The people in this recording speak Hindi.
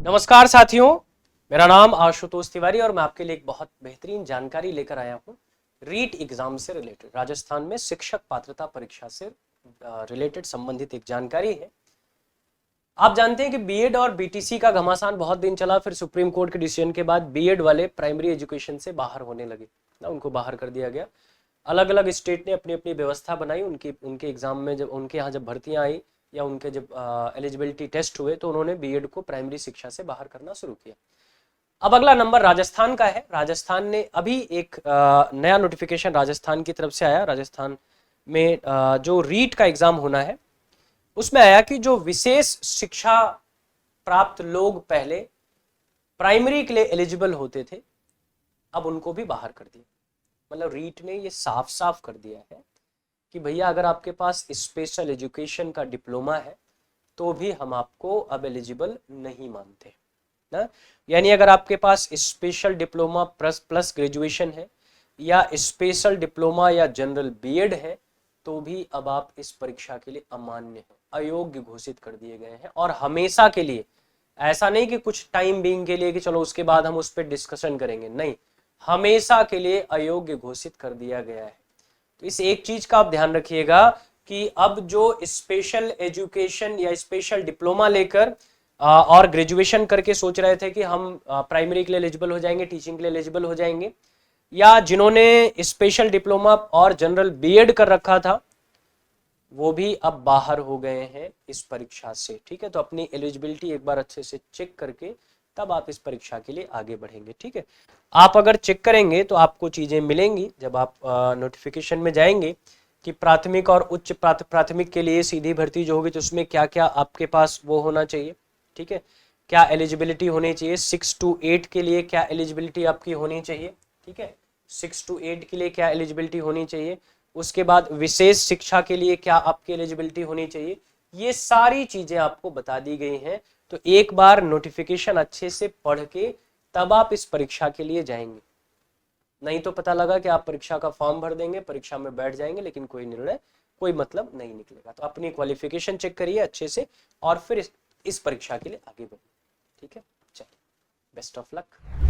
नमस्कार साथियों, मेरा नाम आशुतोष तिवारी और मैं आपके लिए एक बहुत बेहतरीन जानकारी लेकर आया हूँ रीट एग्जाम से रिलेटेड। राजस्थान में शिक्षक पात्रता परीक्षा से रिलेटेड संबंधित एक जानकारी है। आप जानते हैं कि बीएड और बीटीसी का घमासान बहुत दिन चला, फिर सुप्रीम कोर्ट के डिसीजन के बाद बीएड वाले प्राइमरी एजुकेशन से बाहर होने लगे ना, उनको बाहर कर दिया गया। अलग अलग स्टेट ने अपनी अपनी व्यवस्था बनाई। उनके एग्जाम में जब उनके यहाँ जब भर्तियां आई या उनके जब एलिजिबिलिटी टेस्ट हुए तो उन्होंने बीएड को प्राइमरी शिक्षा से बाहर करना शुरू किया। अब अगला नंबर राजस्थान का है। राजस्थान ने अभी एक नया नोटिफिकेशन राजस्थान की तरफ से आया। राजस्थान में जो रीट का एग्जाम होना है उसमें आया कि जो विशेष शिक्षा प्राप्त लोग पहले प्राइमरी के लिए एलिजिबल होते थे, अब उनको भी बाहर कर दिया। मतलब रीट ने ये साफ साफ कर दिया है कि भैया अगर आपके पास स्पेशल एजुकेशन का डिप्लोमा है तो भी हम आपको अब एलिजिबल नहीं मानते ना। यानी अगर आपके पास स्पेशल डिप्लोमा प्लस ग्रेजुएशन है या स्पेशल डिप्लोमा या जनरल बीएड है तो भी अब आप इस परीक्षा के लिए अमान्य हैं, अयोग्य घोषित कर दिए गए हैं। और हमेशा के लिए, ऐसा नहीं कि कुछ टाइम बीइंग के लिए कि चलो उसके बाद हम उस पर डिस्कशन करेंगे, नहीं, हमेशा के लिए अयोग्य घोषित कर दिया गया है। तो इस एक चीज का आप ध्यान रखिएगा कि अब जो स्पेशल एजुकेशन या स्पेशल डिप्लोमा लेकर और ग्रेजुएशन करके सोच रहे थे कि हम प्राइमरी के लिए एलिजिबल हो जाएंगे, टीचिंग के लिए एलिजिबल हो जाएंगे, या जिन्होंने स्पेशल डिप्लोमा और जनरल बीएड कर रखा था वो भी अब बाहर हो गए हैं इस परीक्षा से। ठीक है, तो अपनी एलिजिबिलिटी एक बार अच्छे से चेक करके तब आप इस परीक्षा के लिए आगे बढ़ेंगे। ठीक है, आप अगर चेक करेंगे तो आपको चीजें मिलेंगी जब आप नोटिफिकेशन में जाएंगे कि प्राथमिक और उच्च प्राथमिक के लिए सीधी भर्ती जो होगी तो उसमें क्या क्या आपके पास वो होना चाहिए। ठीक है, क्या एलिजिबिलिटी होनी चाहिए, 6 to 8 के लिए क्या एलिजिबिलिटी आपकी होनी चाहिए। ठीक है, 6 to 8 के लिए क्या एलिजिबिलिटी होनी चाहिए, उसके बाद विशेष शिक्षा के लिए क्या आपकी एलिजिबिलिटी होनी चाहिए, ये सारी चीजें आपको बता दी गई हैं। तो एक बार नोटिफिकेशन अच्छे से पढ़ के तब आप इस परीक्षा के लिए जाएंगे, नहीं तो पता लगा कि आप परीक्षा का फॉर्म भर देंगे, परीक्षा में बैठ जाएंगे, लेकिन कोई निर्णय, कोई मतलब नहीं निकलेगा। तो अपनी क्वालिफिकेशन चेक करिए अच्छे से और फिर इस परीक्षा के लिए आगे बढ़िए। ठीक है, चलिए, बेस्ट ऑफ लक।